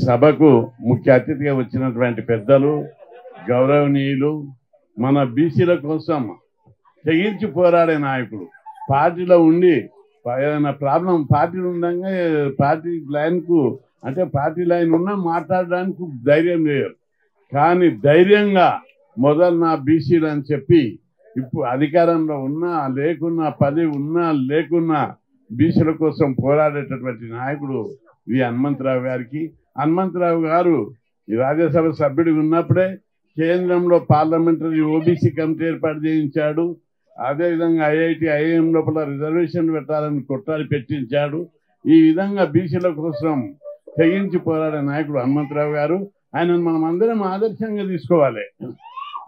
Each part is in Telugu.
సభకు ముఖ్య అతిథిగా వచ్చినటువంటి పెద్దలు, గౌరవనీయులు, మన బీసీల కోసం తెగించి పోరాడే నాయకుడు, పార్టీలో ఉండి ఏదైనా ప్రాబ్లం పార్టీలు ఉండగా పార్టీ లైన్కు అంటే పార్టీ లైన్ ఉన్నా మాట్లాడడానికి ధైర్యం లేదు. కానీ ధైర్యంగా మొదలు నా బీసీలు అని చెప్పి ఇప్పుడు అధికారంలో ఉన్నా లేకున్నా, పదవి ఉన్నా లేకున్నా బీసీల కోసం పోరాడేటటువంటి నాయకుడు వి హనుమంతరావు గారికి. హనుమంతరావు గారు ఈ రాజ్యసభ సభ్యుడిగా ఉన్నప్పుడే కేంద్రంలో పార్లమెంటరీ ఓబీసీ కమిటీ ఏర్పాటు చేయించాడు. అదేవిధంగా ఐఐటి, ఐఐఎం లోపల రిజర్వేషన్ పెట్టాలని కొట్టాలి పెట్టించాడు. ఈ విధంగా బీసీల కోసం తెగించి పోరాడే నాయకుడు హనుమంతరావు గారు. ఆయన మనం అందరం ఆదర్శంగా తీసుకోవాలి.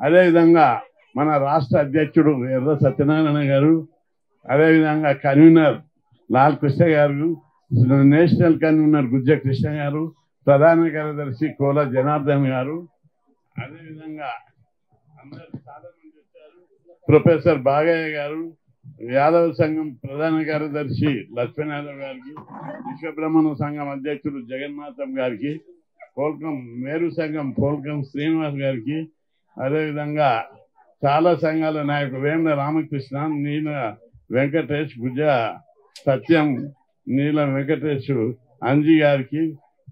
అదేవిధంగా మన రాష్ట్ర అధ్యక్షుడు ఎర్ర సత్యనారాయణ గారు, అదేవిధంగా కన్వీనర్ లాల్ కృష్ణ గారు, నేషనల్ కన్వీనర్ గుజ్జ కృష్ణ గారు, ప్రధాన కార్యదర్శి కోల జనార్దన్ గారు, అదేవిధంగా అందరు చాలా మంది వచ్చారు. ప్రొఫెసర్ బాగయ్య గారు, యాదవ సంఘం ప్రధాన కార్యదర్శి లక్ష్మీనాథం గారికి, విశ్వబ్రహ్మణ సంఘం అధ్యక్షుడు జగన్నాథం గారికి, పోల్కం మేరు సంఘం పోల్కం శ్రీనివాస్ గారికి, అదేవిధంగా చాలా సంఘాల నాయకులు వేముల రామకృష్ణ, నీల వెంకటేష్, గుజ్జ సత్యం, నీల వెంకటేష్ అంజీ గారికి,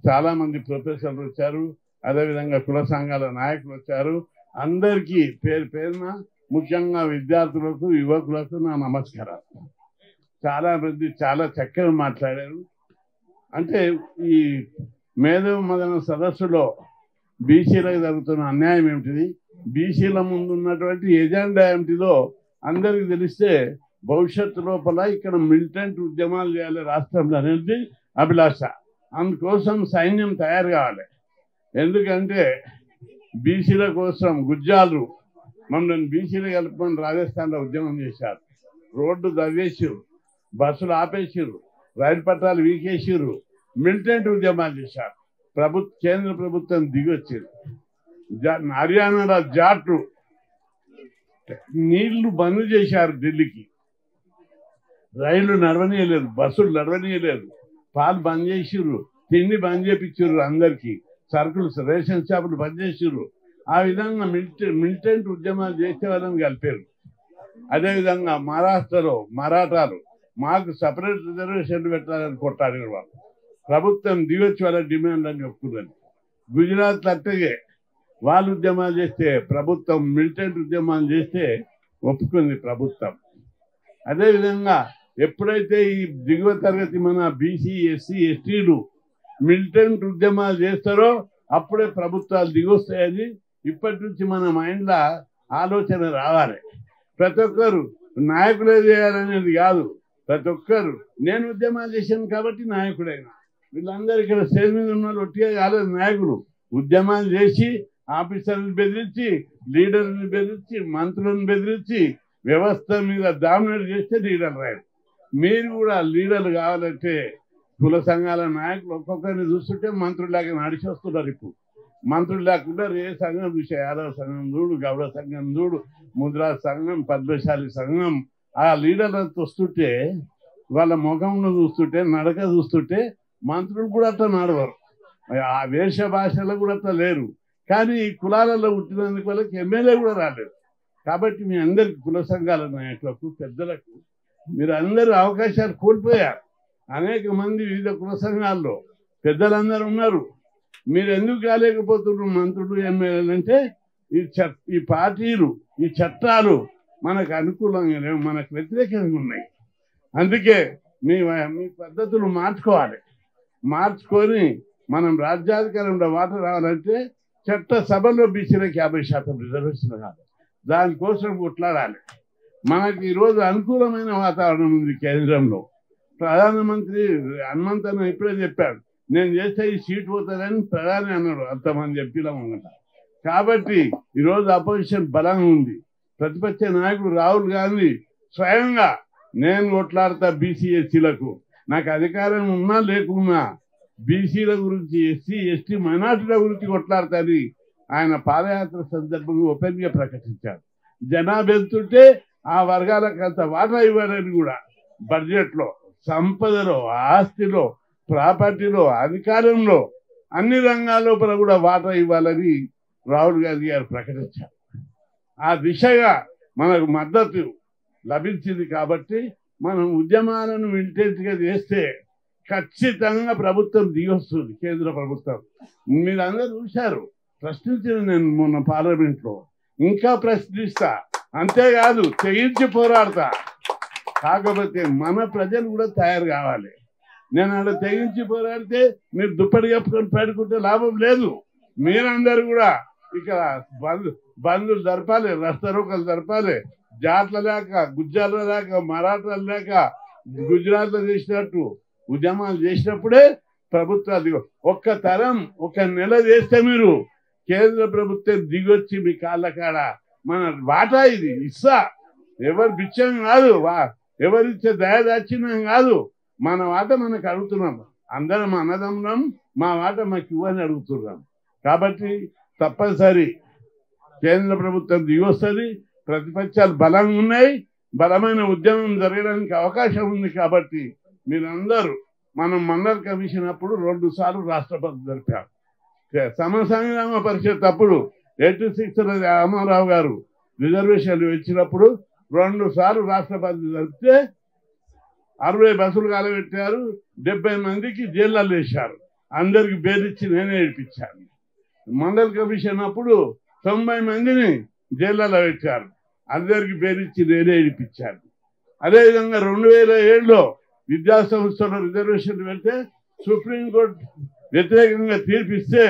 చాలా మంది ప్రొఫెసర్లు వచ్చారు. అదేవిధంగా కుల సంఘాల నాయకులు వచ్చారు. అందరికీ పేరు పేరున, ముఖ్యంగా విద్యార్థులకు, యువకులకు నా నమస్కారాలు. చాలా మంది చాలా చక్కగా మాట్లాడారు. అంటే ఈ మేధో మదన సదస్సులో బీసీలకు జరుగుతున్న అన్యాయం ఏమిటిది, బీసీల ముందు ఉన్నటువంటి ఎజెండా ఏమిటిదో అందరికి తెలిస్తే భవిష్యత్తు లోపల ఇక్కడ మిలిటెంట్ ఉద్యమాలు చేయాలి రాష్ట్రంలో అనేది అభిలాష. అందుకోసం సైన్యం తయారు కావాలి. ఎందుకంటే బీసీల కోసం గుజ్జాలు మమ్మల్ని బీసీలు కలుపుకొని రాజస్థాన్లో ఉద్యమం చేశారు. రోడ్డు దవ్వేసారు, బస్సులు ఆపేసారు, రైలు పట్టాలు వీకేసారు, మిలిటెంట్ ఉద్యమాలు చేశారు. కేంద్ర ప్రభుత్వం దిగొచ్చింది. హర్యానాలో జాట్లు నీళ్లు బంద్ చేశారు. ఢిల్లీకి రైళ్లు నడవనీయలేదు, బస్సులు నడవనీయలేదు, పాలు బంద్ చేసిర్రు, తిండి బంద్ చేపించారు, అందరికీ సరుకులు రేషన్ షాపులు బంద్ చేసిర్రు. ఆ విధంగా మిలిటెంట్ ఉద్యమాలు చేసే వాళ్ళని కలిపారు. అదేవిధంగా మహారాష్ట్రలో మరాఠాలు మాకు సపరేట్ రిజర్వేషన్లు పెట్టాలని కొట్టాడిన వాళ్ళు. ప్రభుత్వం దిగొచ్చి వాళ్ళ డిమాండ్ అని చెప్పుకుందని. గుజరాత్ అట్టగే వాళ్ళు ఉద్యమాలు చేస్తే ప్రభుత్వం, మిలిటెంట్ ఉద్యమాలు చేస్తే ఒప్పుకుంది ప్రభుత్వం. అదేవిధంగా ఎప్పుడైతే ఈ దిగువ తరగతి మన బీసీ, ఎస్సీ, ఎస్టీలు మిలిటెంట్ ఉద్యమాలు చేస్తారో అప్పుడే ప్రభుత్వాలు దిగొస్తాయని ఇప్పటి నుంచి మన మైండ్లో ఆలోచన రావాలి. ప్రతి ఒక్కరు నాయకులే చేయాలనేది కాదు. ప్రతి ఒక్కరు నేను ఉద్యమాలు చేశాను కాబట్టి నాయకుడైనా, వీళ్ళందరూ ఇక్కడ స్టేజ్ మీద ఉన్న వాళ్ళు ఒట్టిగా కాలేదు నాయకులు. ఉద్యమాలు చేసి ఆఫీసర్లను బెదిరించి, లీడర్ని బెదిరించి, మంత్రులను బెదిరించి వ్యవస్థ మీద డామినేట్ చేస్తే లీడర్ రాయరు. మీరు కూడా లీడర్లు కావాలంటే కుల సంఘాల నాయకులు ఒక్కొక్కరిని చూస్తుంటే మంత్రులాగా నడిచి వస్తున్నారు. ఇప్పుడు మంత్రులు లేకుండా ఏ సంఘం చూసే, యాదవ సంఘం చూడు, గౌడ సంఘం చూడు, ముద్రా సంఘం, పద్మశాలి సంఘం, ఆ లీడర్లతో వస్తుంటే వాళ్ళ ముఖంలో చూస్తుంటే, నడక చూస్తుంటే మంత్రులు కూడా అట్లా నడవరు. ఆ వేష భాషలో కూడా అట్లా లేరు. కానీ ఈ కులాలలో పుట్టినందుకు వాళ్ళకి ఎమ్మెల్యే కూడా రాలేదు. కాబట్టి మీ అందరికి కుల సంఘాల నాయకులకు, పెద్దలకు మీరు అందరూ అవకాశాలు కోల్పోయారు. అనేక మంది వివిధ కుల సంఘాల్లో పెద్దలందరూ ఉన్నారు. మీరు ఎందుకు కాలేకపోతున్నారు మంత్రులు, ఎమ్మెల్యేలు అంటే ఈ పార్టీలు, ఈ చట్టాలు మనకు అనుకూలంగా లేవు, మనకు వ్యతిరేకంగా ఉన్నాయి. అందుకే మీ పద్ధతులు మార్చుకోవాలి. మార్చుకొని మనం రాజ్యాధికారంలో వాటా రావాలంటే చట్ట సభలో బీసీలకు 50% రిజర్వేషన్ కాదు. దానికోసం కొట్లాడాలి. మనకి ఈరోజు అనుకూలమైన వాతావరణం ఉంది కేంద్రంలో. ప్రధానమంత్రి హనుమంతరావు ఇప్పుడే చెప్పాడు, నేను చేస్తే ఈ సీట్ పోతుందని ప్రధాని అన్నాడు. అంతమంది ఎంపీల ముంగట. కాబట్టి ఈరోజు అపోజిషన్ బలంగా ఉంది. ప్రతిపక్ష నాయకుడు రాహుల్ గాంధీ స్వయంగా నేను కొట్లాడతా బీసీ, ఎస్సీలకు, నాకు అధికారం ఉన్నా లేకున్నా బీసీల గురించి, ఎస్సీ, ఎస్టీ, మైనార్టీల గురించి కొట్లాడతాని ఆయన పాదయాత్ర సందర్భంగా ఓపెన్గా ప్రకటించారు. జనాభా ఎంతుంటే ఆ వర్గాలకు అంత వాటా ఇవ్వాలని కూడా బడ్జెట్లో, సంపదలో, ఆస్తిలో, ప్రాపర్టీలో, అధికారంలో అన్ని రంగాల లోపల కూడా వాటా ఇవ్వాలని రాహుల్ గాంధీ గారు ప్రకటించారు. ఆ దిశగా మనకు మద్దతు లభించింది. కాబట్టి మనం ఉద్యమాలను ఇంటెన్స్గా చేస్తే ఖచ్చితంగా ప్రభుత్వం దిగొస్తుంది. కేంద్ర ప్రభుత్వం మీరు అందరూ చూశారు, ప్రశ్నించిన నేను మొన్న పార్లమెంట్లో, ఇంకా ప్రశ్నిస్తా, అంతేకాదు తెగించి పోరాడతా. కాకపోతే మన ప్రజలు కూడా తయారు కావాలి. నేను అక్కడ తెగించి పోరాడితే మీరు దుప్పటి కప్పుకొని పడుకుంటే లాభం లేదు. మీరందరూ కూడా ఇక్కడ బంధులు జరపాలి, రస్తరోకలు జరపాలి. జాట్ల లేక, గుజ్జాల లేక, మరాఠాలు లేక గుజరాత్లో చేసినట్టు ఉద్యమాలు చేసినప్పుడే ప్రభుత్వాలు ఒక్క తరం ఒక నెల చేస్తే మీరు కేంద్ర ప్రభుత్వం దిగొచ్చి మీ కాళ్ళ కాడ మన వాటా ఇది ఇస్తా, ఎవరు బిచ్చం కాదు, ఎవరిచ్చే దయదాచిన్నం కాదు, మన వాట మనకు అడుగుతున్నాం. అందరం అన్నదమ్ములం, మా వాట మాకు ఇవ్వని అడుగుతున్నాం. కాబట్టి తప్పనిసరి కేంద్ర ప్రభుత్వం దిగొస్తుంది. ప్రతిపక్షాలు బలంగా ఉన్నాయి, బలమైన ఉద్యమం జరగడానికి అవకాశం ఉంది. కాబట్టి మీరందరూ మనం మండల కమిషన్ అప్పుడు 2 సార్లు రాష్ట్రపతి జరిపారు. సమసంగ్రామ పరిషత్ అప్పుడు 86 రామారావు గారు రిజర్వేషన్లు ఇచ్చినప్పుడు 2 సార్లు రాష్ట్రపతి జరిపితే 60 బస్సులు కాలబెట్టారు, 70 మందికి జైళ్ళలో వేశారు. అందరికి బెయిలిచ్చి నేనే ఏడిపించాను. మండల కమిషన్ అప్పుడు 90 మందిని జైళ్ళలో పెట్టారు, అందరికి బెయిలిచ్చి నేనే ఏడిపించాను. అదేవిధంగా 2007లో విద్యా సంస్థలో రిజర్వేషన్లు పెడితే సుప్రీంకోర్టు వ్యతిరేకంగా తీర్పిస్తే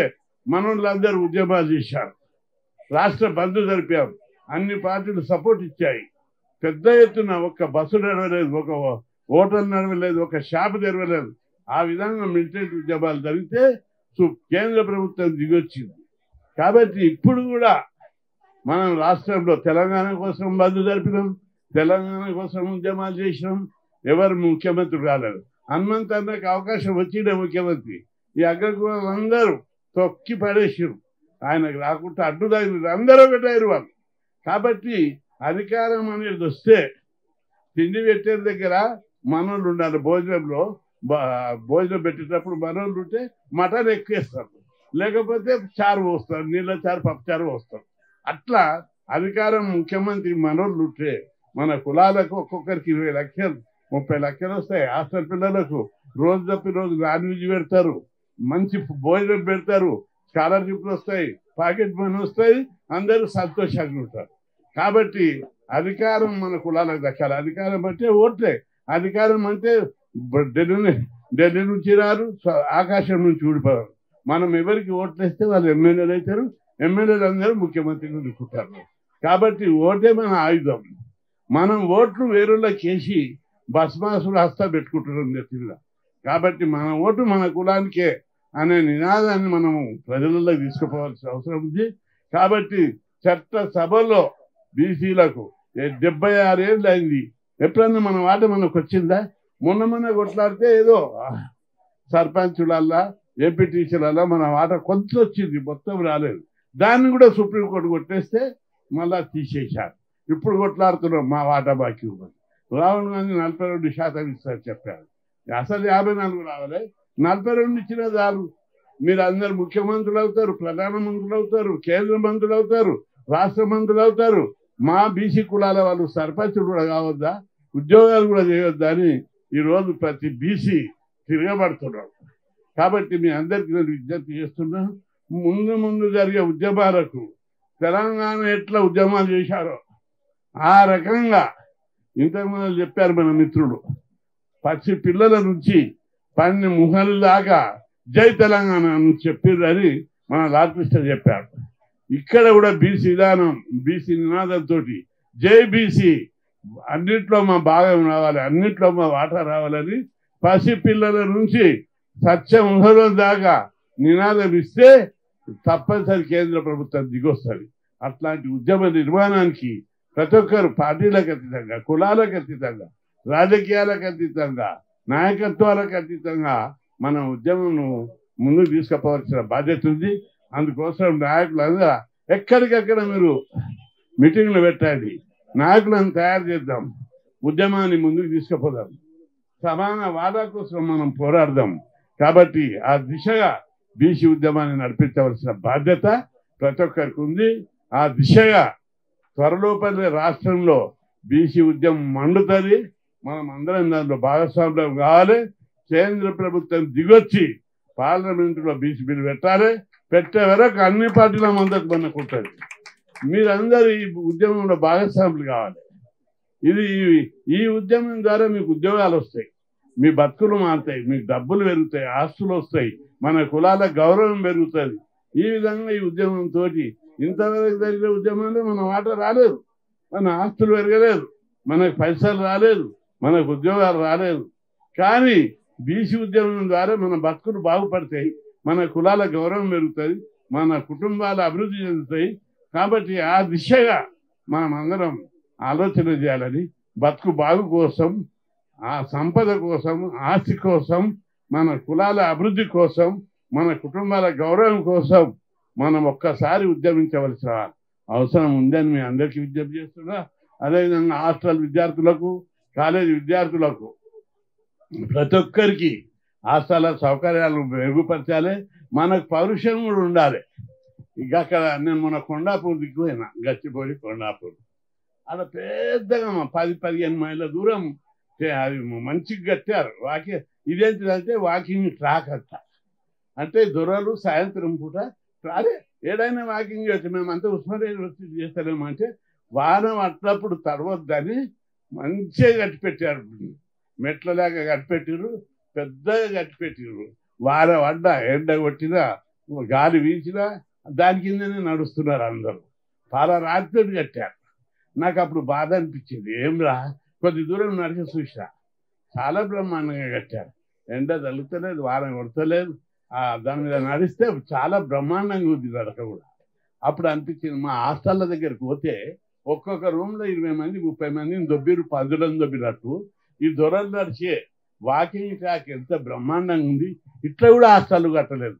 మనోళ్ళందరూ ఉద్యమాలు చేశారు. రాష్ట్ర బంధు జరిపారు, అన్ని పార్టీలు సపోర్ట్ ఇచ్చాయి. పెద్ద ఎత్తున ఒక్క బస్సు నడవలేదు, ఒక హోటల్ నడవలేదు, ఒక షాప్ తెరవలేదు. ఆ విధంగా మిలిటెంట్ ఉద్యమాలు జరిగితే కేంద్ర ప్రభుత్వం దిగొచ్చింది. కాబట్టి ఇప్పుడు కూడా మనం రాష్ట్రంలో తెలంగాణ కోసం బంధు జరిపినాం, తెలంగాణ కోసం ఉద్యమాలు చేసినాం. ఎవరు ముఖ్యమంత్రి రాలేదు. హనుమంతన్నకు అవకాశం వచ్చిన ముఖ్యమంత్రి ఈ అగ్రకులందరూ తొక్కి పడేసారు. ఆయనకు రాకుండా అడ్డుదారు, అందరూ ఒకటైరు వాళ్ళు. కాబట్టి అధికారం అనేది వస్తే తిండి పెట్టే దగ్గర మనోళ్ళు ఉండాలి. భోజనం పెట్టేటప్పుడు మనోళ్ళు ఉంటే మటన్ ఎక్కువేస్తారు, లేకపోతే చారు పోస్తారు, నీళ్ళ చారు, పప్పు చారు పోస్తారు. అట్లా అధికారం ముఖ్యమంత్రి మనోళ్ళు ఉంటే మన కులాలకు ఒక్కొక్కరికి 20 లక్షలు 30 లక్షలు వస్తాయి. హాస్టల్ పిల్లలకు రోజు తప్పి రోజు నాన్ వెజ్ పెడతారు, మంచి భోజనం పెడతారు, స్కాలర్షిప్లు వస్తాయి, పాకెట్ మనీ వస్తాయి, అందరూ సంతోషంగా ఉంటారు. కాబట్టి అధికారం మన కులాలకు దక్కాలి. అధికారం అంటే ఓట్లే. అధికారం అంటే ఢిల్లీ నుంచి రారు, ఆకాశం నుంచి ఊడిపోరు. మనం ఎవరికి ఓట్లు వేస్తే వాళ్ళు ఎమ్మెల్యేలు అవుతారు, ఎమ్మెల్యేలు అందరూ ముఖ్యమంత్రిని దిక్కుంటారు. కాబట్టి ఓటే మన ఆయుధం. మనం ఓట్లు వేరులోకి వేసి భస్మాసులు హస్తా పెట్టుకుంటున్నాం నెత్తిలో. కాబట్టి మన ఓటు మన కులానికే అనే నినాదాన్ని మనము ప్రజలలోకి తీసుకుపోవాల్సిన అవసరం ఉంది. కాబట్టి చట్ట సభలో బీసీలకు 76 ఏళ్ళు అయింది. ఎప్పుడన్నా మన వాట మనకు వచ్చిందా? మొన్న కొట్లాడితే ఏదో సర్పంచులల్లా, ఎంపీటీసీలల్లా మన వాట కొంచెం వచ్చింది, మొత్తం రాలేదు. దాన్ని కూడా సుప్రీంకోర్టు కొట్టేస్తే మళ్ళా తీసేశారు. ఇప్పుడు కొట్లాడుతున్నాం మా వాటా బాకీ ఇవ్వదు. రాహుల్ గాంధీ 42% ఇస్తారు చెప్పారు. అసలు 54 రావాలి, 42 ఇచ్చినా చాలు. మీరు అందరు ముఖ్యమంత్రులు అవుతారు, ప్రధానమంత్రులు అవుతారు, కేంద్ర మంత్రులు అవుతారు, రాష్ట్ర మంత్రులు అవుతారు. మా బీసీ కులాల వాళ్ళు సర్పంచులు కూడా కావద్దా, ఉద్యోగాలు కూడా చేయొద్దా అని ఈరోజు ప్రతి బీసీ తిరగబడుతున్నారు. కాబట్టి మీ అందరికీ నేను విజ్ఞప్తి చేస్తున్నాను, ముందు జరిగే ఉద్యమాలకు తెలంగాణ ఎట్లా ఉద్యమాలు చేశారో ఆ రకంగా ఇంతకుముందు చెప్పారు మన మిత్రుడు, పచ్చి పిల్లల నుంచి పన్ని ముహల్ దాకా జై తెలంగాణ అని చెప్పిర్రని మన లాల్కృష్ణ చెప్పారు. ఇక్కడ కూడా బీసీ విధానం, బీసీ నినాదంతో జై బీసీ, అన్నిట్లో మా భాగం రావాలి, అన్నిట్లో మా వాటా రావాలని పసి పిల్లల నుంచి సత్యముహలం దాకా నినాదం ఇస్తే తప్పనిసరి కేంద్ర ప్రభుత్వం దిగొస్తుంది. అట్లాంటి ఉద్యమ నిర్మాణానికి ప్రతి ఒక్కరు పార్టీలకు అతీతంగా, కులాలకు అతీతంగా, రాజకీయాలకు అతీతంగా, నాయకత్వాలకు అతీతంగా మన ఉద్యమం ముందుకు తీసుకుపోవాల్సిన బాధ్యత ఉంది. అందుకోసం నాయకులందరూ ఎక్కడికక్కడ మీరు మీటింగ్లు పెట్టండి, నాయకులను తయారు చేద్దాం, ఉద్యమాన్ని ముందుకు తీసుకుపోదాం, సమాన వాదా కోసం మనం పోరాడదాం. కాబట్టి ఆ దిశగా బీసీ ఉద్యమాన్ని నడిపించవలసిన బాధ్యత ప్రతి ఒక్కరికి ఉంది. ఆ దిశగా త్వరలోపలే రాష్ట్రంలో బీసీ ఉద్యమం మండుతుంది. మనం అందరం దాంట్లో భాగస్వామ్యం కావాలి. కేంద్ర ప్రభుత్వం దిగొచ్చి పార్లమెంటులో బీసీ బిల్లు పెట్టాలి. పెట్టే వరకు అన్ని పార్టీల మద్దతు మనకు ఉంటుంది. మీరందరూ ఈ ఉద్యమంలో భాగస్వాములు కావాలి. ఈ ఉద్యమం ద్వారా మీకు ఉద్యోగాలు వస్తాయి, మీ బతుకులు మారుతాయి, మీకు డబ్బులు పెరుగుతాయి, ఆస్తులు వస్తాయి, మన కులాల గౌరవం పెరుగుతుంది. ఈ విధంగా ఈ ఉద్యమంతో ఇంతవరకు జరిగిన ఉద్యమంలో మన వాట రాలేదు, మన ఆస్తులు పెరగలేదు, మనకు పైసలు రాలేదు, మనకు ఉద్యోగాలు రాలేదు. కానీ బీసీ ఉద్యమం ద్వారా మన బతుకులు బాగుపడతాయి, మన కులాల గౌరవం పెరుగుతుంది, మన కుటుంబాలు అభివృద్ధి చెందుతాయి. కాబట్టి ఆ దిశగా మనం అందరం ఆలోచన చేయాలని, బతుకు బాగు కోసం, ఆ సంపద కోసం, ఆస్తి కోసం, మన కులాల అభివృద్ధి కోసం, మన కుటుంబాల గౌరవం కోసం మనం ఒక్కసారి ఉద్యమించవలసిన అవసరం ఉందని మీ అందరికీ విజ్ఞప్తి చేస్తున్నా. అదేవిధంగా హాస్టల్ విద్యార్థులకు, కాలేజీ విద్యార్థులకు ప్రతి ఒక్కరికి హాస్టల్ సౌకర్యాలు మెరుగుపరచాలి. మనకు పౌరుషం కూడా ఉండాలి. ఇక అక్కడ నేను మన కొండాపూర్ దిక్కుపోయినా, గచ్చిపోయి కొండాపూర్, అక్కడ పెద్దగా 10-15 మైళ్ళ దూరం అది మంచిగా కట్టారు. ఇదేంటిదంటే వాకింగ్ ట్రాక్ అంట. అంటే దొరలు సాయంత్రం పూట అదే ఏడైనా వాకింగ్ చేయొచ్చు. మేమంతా ఉస్మానియా యూనివర్సిటీ చేస్తారేమంటే వాన పట్టినప్పుడు తడవద్దని మంచిగా కట్టిపెట్టారు. మెట్లలాగా కట్టిపెట్టారు, పెద్దగా కట్టిపెట్టారు. వాన పడ్డ, ఎండ కొట్టినా, గాలి వీచినా దాని కిందనే నడుస్తున్నారు అందరూ. రాత్రి కట్టారు. నాకు అప్పుడు బాధ అనిపించింది. ఏంరా కొద్ది దూరం నడిచి చూసా, చాలా బ్రహ్మాండంగా కట్టారు. ఎండ తగ్గుతలేదు, వాన కొడతలేదు, దాని మీద నడిస్తే చాలా బ్రహ్మాండంగా ఉంది నడక కూడా. అప్పుడు అనిపించింది, మా హాస్టళ్ళ దగ్గరికి పోతే ఒక్కొక్క రూమ్లో 20 మంది 30 మందిని దొబ్బిరు, పందులను దొబ్బినట్టు ఈ దొరలు నడిచే వాకింగ్ ట్రాక్ ఎంత బ్రహ్మాండంగా ఉంది. ఇట్లా కూడా హాస్టల్ కట్టలేదు.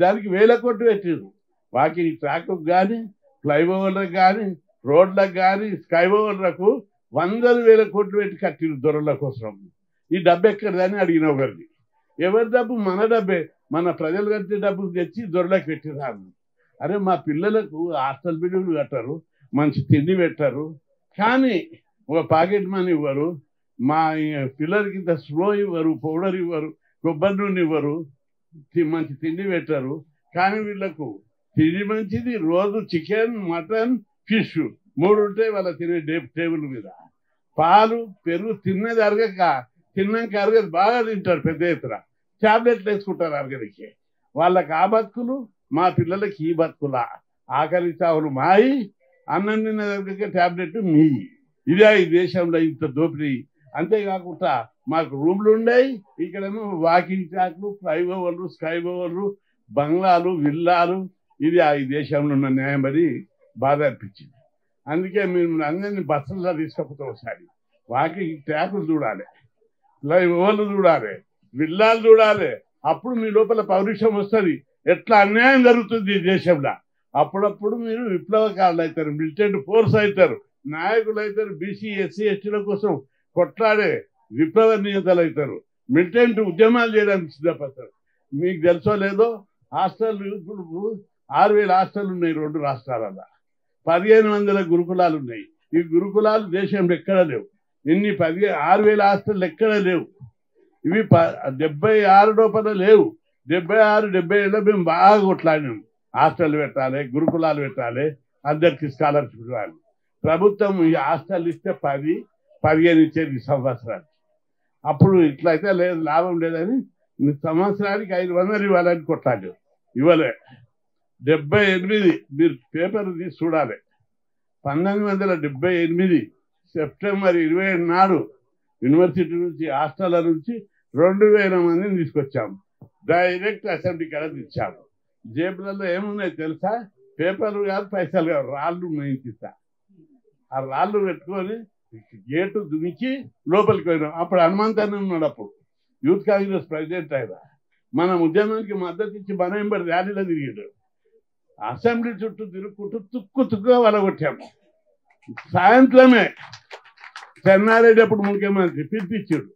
దానికి 1000 కోట్లు పెట్టారు. వాకింగ్ ట్రాక్కు కానీ, ఫ్లైఓవర్లకు కానీ, రోడ్లకు కానీ, స్కై ఓవర్లకు 100,000 కోట్లు పెట్టి కట్టిరు దొరల కోసం. ఈ డబ్బు ఎక్కడదని అడిగిన ఒకరిని. ఎవరి డబ్బు? మన డబ్బే. మన ప్రజలు కట్టే డబ్బు తెచ్చి దొరలకు పెట్టిరారు. అరే మా పిల్లలకు హాస్టల్ బిల్లులు కట్టరు, మంచి తిండి పెట్టరు, కానీ ఒక పాకెట్ మనీ ఇవ్వరు, మా పిల్లలకి ఇంత స్లో ఇవ్వరు, పౌడర్ ఇవ్వరు, కొబ్బరి నూనె ఇవ్వరు, మంచి తిండి పెట్టరు. కానీ వీళ్ళకు తిండి మంచిది, రోజు చికెన్, మటన్, ఫిష్ 3 ఉంటాయి వాళ్ళ తినే టేబుల్ మీద. పాలు, పెరుగు తిన్నది అరగక, తిన్నాక అరగదు, బాగా తింటారు పెద్ద ఎత్తున. ట్యాబ్లెట్లు వేసుకుంటారు అరగడికి. వాళ్ళకి ఆ బతుకులు, మా పిల్లలకి ఈ బతుకులా. ఆకలి చావులు మాయి, అన్నం తిన్న దగ్గర ట్యాబ్లెట్ మీ. ఇదే ఈ దేశంలో ఇంత దోపిడీ. అంతేకాకుండా మాకు రూమ్లు ఉన్నాయి, ఇక్కడేమో వాకింగ్ ట్రాక్లు, ఫ్లైఓవర్లు, స్కై ఓవర్లు, బంగ్లాలు, విల్లాలు. ఇది ఈ దేశంలో ఉన్న న్యాయం అని బాధ అనిపించింది. అందుకే మీరు అందరినీ బస్సుల్లో తీసుకపోతే ఒకసారి వాకింగ్ ట్రాక్లు చూడాలి, ఫ్లైఓవర్లు చూడాలి, విల్లాలు చూడాలి. అప్పుడు మీ లోపల పౌరుషం వస్తుంది, ఎట్లా అన్యాయం జరుగుతుంది ఈ దేశంలో. అప్పుడప్పుడు మీరు విప్లవకారులు అవుతారు, మిలిటెంట్ ఫోర్స్ అవుతారు, నాయకులు అవుతారు, బీసీ ఎస్సీ ఎస్టీల కోసం కొట్లాడే విప్లవ నియంతలు అవుతారు, మిలిటెంట్ ఉద్యమాలు చేయడానికి సిద్ధపడతారు. మీకు తెలుసో లేదో, హాస్టల్ ఇప్పుడు 6,000 హాస్టల్ ఉన్నాయి 2 రాష్ట్రాలలో. 1,500 గురుకులాలు ఉన్నాయి. ఈ గురుకులాలు దేశంలో ఎక్కడ లేవు. 6,000 హాస్టల్ ఎక్కడ లేవు. ఇవి 76 లోపల లేవు. 76, 77 మేము బాగా కొట్లాడినాం. హాస్టల్ పెట్టాలి, గురుకులాలు పెట్టాలి, అందరికి స్కాలర్షిప్ ఇవ్వాలి. ప్రభుత్వం ఈ హాస్టల్ ఇస్తే 10-15 ఇచ్చేది సంవత్సరానికి. అప్పుడు ఇట్లయితే లేదు, లాభం లేదని సంవత్సరానికి 500 ఇవ్వాలని కొట్లాడు. ఇవ్వలే. 78 మీరు పేపర్ తీసి చూడాలి. 1978 సెప్టెంబర్ 27 నాడు యూనివర్సిటీ నుంచి, హాస్టల్ల నుంచి 2,000 మందిని తీసుకొచ్చాము. డైరెక్ట్ అసెంబ్లీ కాడ తెచ్చాము. జేబులలో ఏమున్నాయి తెలుసా? పేపర్లు కాదు, పైసలు కాదు, రాళ్ళు మేయించిస్తా. ఆ రాళ్ళు పెట్టుకొని గేటు దునికి లోపలికి పోయినాం. అప్పుడు హనుమంతన్న ఉన్నాడు, అప్పుడు యూత్ కాంగ్రెస్ ప్రెసిడెంట్. ఆయన మన ఉద్యమానికి మద్దతు ఇచ్చి మన ఎంబడి ర్యాలీలో తిరిగాడు. అసెంబ్లీ చుట్టూ తిరుగుకుంటూ తుక్కుగా వలగొట్టాము. సాయంత్రమే చెన్నారెడ్డి అప్పుడు ముఖ్యమంత్రి పిలిపించాడు.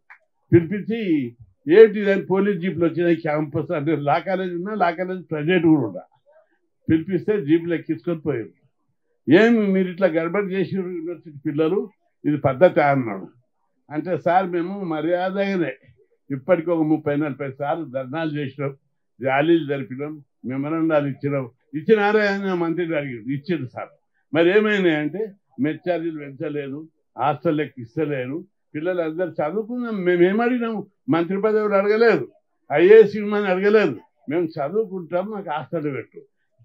పిలిపించి ఏంటి దాని పోలీస్ జీపులు వచ్చినాయి క్యాంపస్ అంటే లా కాలేజ్ ఉన్నా లా కాలేజ్ ప్రైవేట్ కూడా ఉన్నా పిలిపిస్తే జీపులు ఎక్కించుకొని పోయారు. ఏమి మీరు ఇట్లా గడబడి చేసి యూనివర్సిటీ పిల్లలు ఇది పద్ధతి అన్నాడు. అంటే సార్ మేము మర్యాదగానే ఇప్పటికి ఒక 30-40 సార్లు ధర్నాలు చేసినాం, ర్యాలీలు జరిపినాం, మెమరాండాలు ఇచ్చినారే అని మంత్రిని అడిగాడు. ఇచ్చాడు సార్. మరి ఏమైనాయంటే మెస్ ఛార్జీలు పెంచలేదు, హాస్టల్ లెక్క ఇస్తలేరు, పిల్లలు అందరు చదువుకున్నాం. మేమేం అడిగినాము? మంత్రి పదవులు అడగలేదు, ఐఏఎస్ ఇవ్వమని అడగలేదు. మేము చదువుకుంటాం, మాకు హాస్టల్ పెట్టు,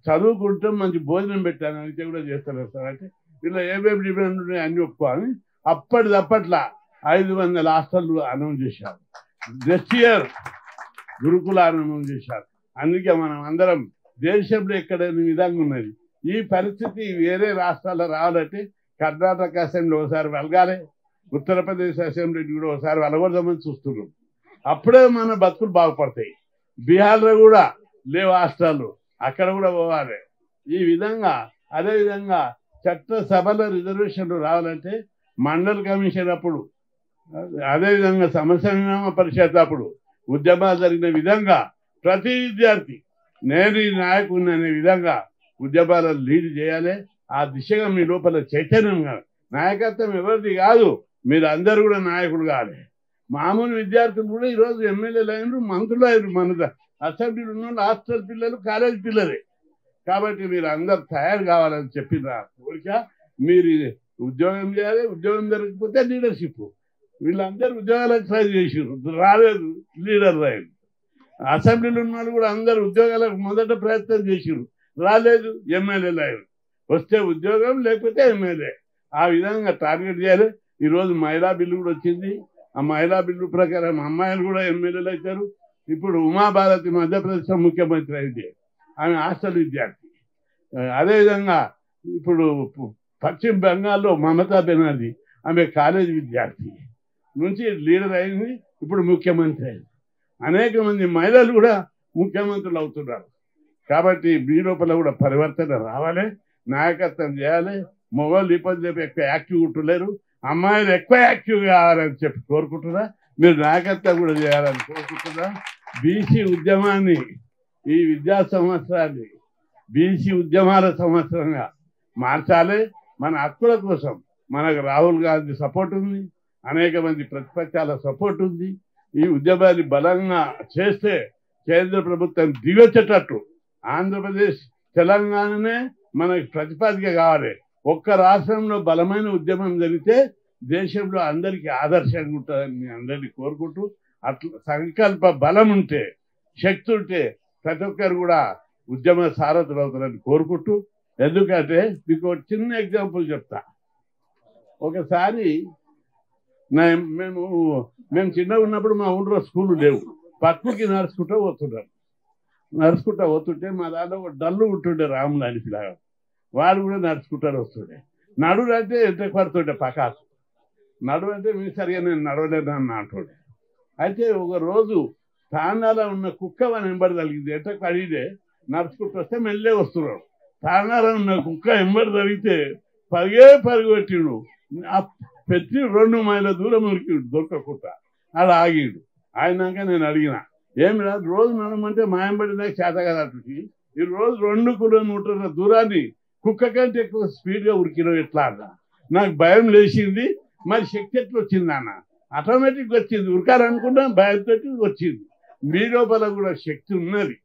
చదువుకుంటాం, మంచి భోజనం పెట్టాను అయితే కూడా చేస్తారు సార్. అంటే ఇలా ఏమేమి డిమాండ్ ఉన్నాయి అన్ని ఒప్పుకోని అప్పటిదప్పట్లా 500 హాస్టళ్ళు అనౌన్స్ చేశారు. నెక్స్ట్ ఇయర్ గురుకుల అనౌన్స్ చేశారు. అందుకే మనం అందరం దేశంలో ఎక్కడైనా విధంగా ఉన్నది. ఈ పరిస్థితి వేరే రాష్ట్రాల్లో రావాలంటే కర్ణాటక అసెంబ్లీ ఒకసారి వెలగాలి, ఉత్తరప్రదేశ్ అసెంబ్లీ కూడా ఒకసారి వెలగొడదామని చూస్తున్నాం. అప్పుడే మన బతుకులు బాగుపడతాయి. బీహార్లో కూడా లేవు హాస్టళ్ళు, అక్కడ కూడా పోవాలి. ఈ విధంగా అదేవిధంగా చట్టసభలో రిజర్వేషన్లు రావాలంటే మండల్ కమిషన్ అప్పుడు, అదేవిధంగా సమస్య విరామ పరిషత్ అప్పుడు ఉద్యమాలు జరిగిన విధంగా ప్రతి విద్యార్థి నేను ఈ నాయకుడిని అనే విధంగా ఉద్యమాలను లీడ్ చేయాలి. ఆ దిశగా మీ లోపల చైతన్యం కాదు. నాయకత్వం ఎవరిది కాదు, మీరు అందరూ కూడా నాయకులు కావాలి. మామూలు విద్యార్థులు కూడా ఈరోజు ఎమ్మెల్యేలు అయినరు, మంత్రులు అయినరు. మన అసెంబ్లీలు ఉన్న హాస్టల్ పిల్లలు, కాలేజ్ పిల్లలే. కాబట్టి మీరు అందరు తయారు కావాలని చెప్పిన కోరిక. మీరు ఉద్యోగం చేయాలి, ఉద్యోగం జరగకపోతే లీడర్షిప్. వీళ్ళందరూ ఉద్యోగాలకు ట్రై చేసారు, రాలేదు, లీడర్ రాయరు. అసెంబ్లీలో ఉన్న వాళ్ళు కూడా అందరు ఉద్యోగాలకు మొదట ప్రయత్నం చేసారు, రాలేదు, ఎమ్మెల్యేలు అయ్యారు. వస్తే ఉద్యోగం, లేకపోతే ఎమ్మెల్యే. ఆ విధంగా టార్గెట్ చేయాలి. ఈరోజు మహిళా బిల్లు కూడా వచ్చింది. ఆ మహిళా బిల్లు ప్రకారం అమ్మాయిలు కూడా ఎమ్మెల్యేలు అవుతారు. ఇప్పుడు ఉమాభారతి మధ్యప్రదేశ్లో ముఖ్యమంత్రి అయితే ఆమె హాస్టల్ విద్యార్థి. అదేవిధంగా ఇప్పుడు పశ్చిమ బెంగాల్లో మమతా బెనర్జీ ఆమె కాలేజ్ విద్యార్థి నుంచి లీడర్ అయింది, ఇప్పుడు ముఖ్యమంత్రి అయింది. అనేక మంది మహిళలు కూడా ముఖ్యమంత్రులు అవుతున్నారు. కాబట్టి మీ లోపల కూడా పరివర్తన రావాలి, నాయకత్వం చేయాలి. మొగోళ్ళు ఇబ్బంది ఎక్కువ యాక్టివ్ ఉంటలేరు, అమ్మాయిలు ఎక్కువ యాక్టివ్ కావాలని చెప్పి కోరుకుంటున్నా. మీరు నాయకత్వం కూడా చేయాలని కోరుకుంటున్నా. బీసీ ఉద్యమాన్ని, ఈ విద్యా సంవత్సరాన్ని బీసీ ఉద్యమాల సంవత్సరంగా మార్చాలి. మన హక్కుల కోసం మనకు రాహుల్ గాంధీ సపోర్ట్ ఉంది, అనేక మంది ప్రతిపక్షాల సపోర్ట్ ఉంది. ఈ ఉద్యమాన్ని బలంగా చేస్తే కేంద్ర ప్రభుత్వం దిగొచ్చేటట్టు ఆంధ్రప్రదేశ్, తెలంగాణనే మనకి ప్రతిపాదిక కావాలి. ఒక్క రాష్ట్రంలో బలమైన ఉద్యమం జరిగితే దేశంలో అందరికీ ఆదర్శంగా ఉంటుందని మీ అందరినీ కోరుకుంటూ, అట్లా సంకల్ప బలం ఉంటే, శక్తి ఉంటే ప్రతి ఒక్కరు కూడా ఉద్యమ సారథులు అవుతారని కోరుకుంటూ, ఎందుకంటే మీకు ఒక చిన్న ఎగ్జాంపుల్ చెప్తా. ఒకసారి మేము చిన్నగా ఉన్నప్పుడు మా ఊళ్ళో స్కూళ్ళు లేవు, పక్కకి నడుచుకుంటూ పోతుంటే మా దాంట్లో ఒక డల్లు ఉంటుండే రాములు అనిపిలాగా, వాడు కూడా నడుచుకుంటారు వస్తుండే. నడువు అంటే ఎంత పడుతుండే పకాసు, నడువు అంటే మీ సరిగా నేను నడవలేను అన్న అంటుండే. అయితే ఒక రోజు తాండాలో ఉన్న కుక్క అని వెంబడి తగిలింది. ఎంత కడిగితే నడుచుకుంటూ వస్తే మెల్లే వస్తున్నాడు. తాండాలో ఉన్న కుక్క వెంబడి తగిలితే పరుగు పెట్టిండు. పెట్టి 2 మైళ్ళ దూరం ఉరికిండు, దొరకకుండా. అలా ఆగిడు. ఆయనాక నేను అడిగిన, ఏమి రాదు రోజు నడమంటే మాయంబడి నాకు చేత కదా అటుకి, ఈ రోజు 2 కిలోమీటర్ల దూరాన్ని కుక్క కంటే ఎక్కువ స్పీడ్గా ఉరికినావు ఎట్లా అన్న. నాకు భయం లేచింది. మరి శక్తి ఎట్లా వచ్చింది అన్న? ఆటోమేటిక్ వచ్చింది, ఉరకాలనుకున్నా భయంతో వచ్చింది. మీ లోపల కూడా శక్తి ఉన్నది,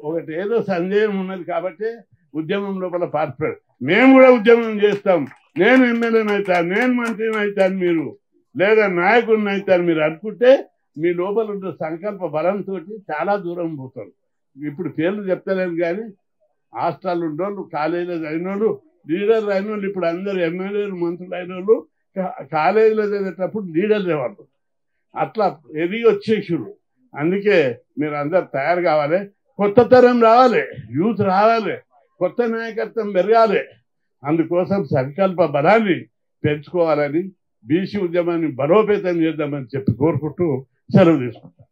ఒకటి ఏదో సందేహం ఉన్నది. కాబట్టి ఉద్యమం లోపల పార్టిసిపేట్. మేము కూడా ఉద్యమం చేస్తాం. నేను ఎమ్మెల్యేని అవుతాను, నేను మంత్రిని అవుతాను, మీరు లేదా నాయకుడిని అవుతాను మీరు అనుకుంటే మీ లోపల ఉన్న సంకల్ప బలంతో చాలా దూరం పోతారు. ఇప్పుడు పేర్లు చెప్తలేను కానీ హాస్టల్ ఉన్నోళ్ళు, కాలేజీలో చదివిన వాళ్ళు, లీడర్లు అయిన వాళ్ళు, ఇప్పుడు అందరు ఎమ్మెల్యేలు, మంత్రులు అయిన వాళ్ళు కాలేజీలో చదివేటప్పుడు లీడర్లు అయ్యేవాళ్ళు. అట్లా ఎదిగి వచ్చేసారు. అందుకే మీరు అందరు తయారు కావాలి, కొత్త తరం రావాలి, యూత్ రావాలి, కొత్త నాయకత్వం పెరగాలి. అందుకోసం సంకల్ప బలాన్ని పెంచుకోవాలని, బీసీ ఉద్యమాన్ని బలోపేతం చేద్దామని చెప్పి కోరుకుంటూ సెలవు తీసుకుంటాం.